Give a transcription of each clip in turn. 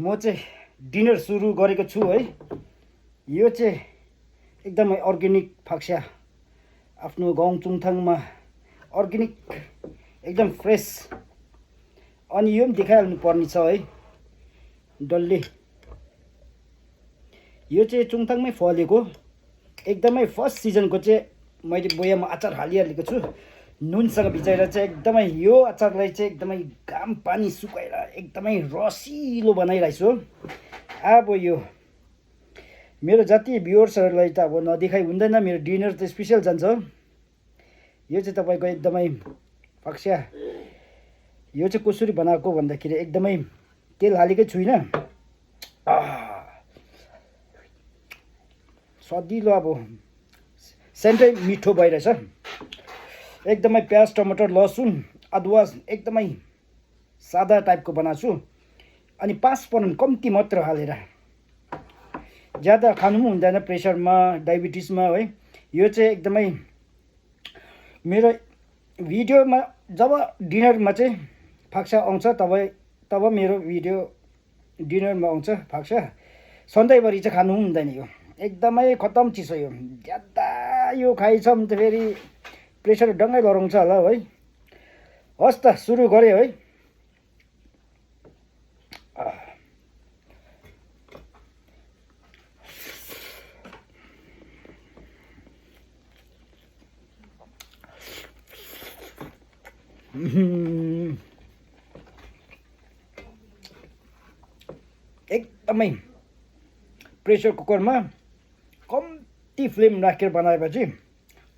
म चाहिँ डिनर सुरु गरेको छु है। यो चाहिँ एकदमै अर्ग्यानिक फाक्सा, आफ्नो गाउँ चुङथाङमा अर्ग्यानिक एकदम फ्रेस। अनि यो पनि देखाइहाल्नु पर्ने छ है डल्ले। यो चाहिँ चुङथाङमै फलेको एकदमै फर्स्ट सिजनको चाहिँ मैले बोयामा अचार हालिहालेको छु नुनसँग भिजाएर चाहिँ। एकदमै यो अचारलाई चाहिँ एकदमै घाम पानी सुकाएर एकदमै रसिलो बनाइरहेको छु। अब यो मेरो जति भ्युअर्सहरूलाई त अब नदेखाइ हुँदैन, मेरो डिनर त स्पेसल जान्छ। यो चाहिँ तपाईँको एकदमै फाक्सा। यो चाहिँ कसरी बनाएको भन्दाखेरि एकदमै तेल हालेकै छुइनँ, सजिलो। अब सेन्टै मिठो भइरहेछ। एकदमै प्याज टमाटर लसुन अदुवा एकदमै सादा टाइपको बनाएको छु। अनि 5% कम्ती मात्र हालेर, ज्यादा खानु पनि हुँदैन प्रेसरमा डायबिटिसमा है। यो चाहिँ एकदमै मेरो भिडियोमा जब डिनरमा चाहिँ फाक्सा आउँछ तब मेरो भिडियो डिनरमा आउँछ फाक्सा। सधैँभरि चाहिँ खानु पनि हुँदैन। यो एकदमै खतम चिसो। यो ज्यादा यो खाइछ भने त फेरि प्रेसर डङ्गै गराउँछ होला है। हस् त सुरु गरे है। एकदमै प्रेसर कुकरमा कम्ती फ्लेम राखेर बनाएपछि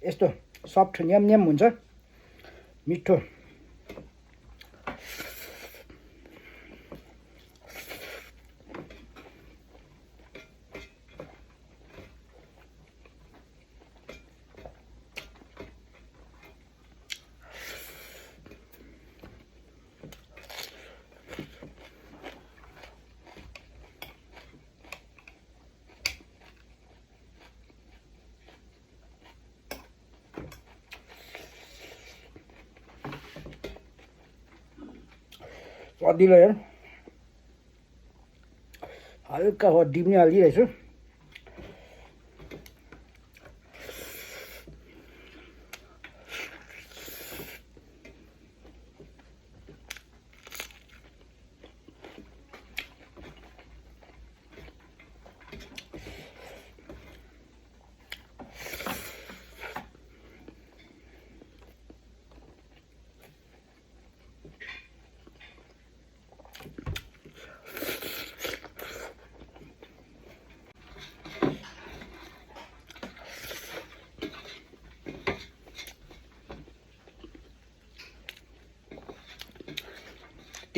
यस्तो सफ्ट न्याम न्याम हुन्छ, मिठो। सजिलो हेर, हल्का हड्डी पनि हालिरहेछु।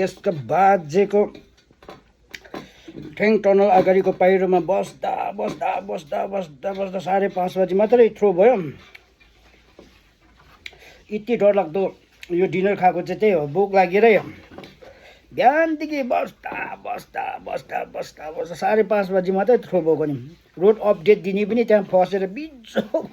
त्यसका बाजेको ठेङ टनल अगाडिको पाइरोमा बस्दा 5:30 बजी मात्रै थ्रो भयो। यति डरलाग्दो यो डिनर खाएको चाहिँ त्यही हो, भोक लागेरै हो। बिहानदेखि बस्दा 5:30 बजी मात्रै थ्रो भएको नि। रोड अपडेट दिने पनि त्यहाँ फसेर बिजो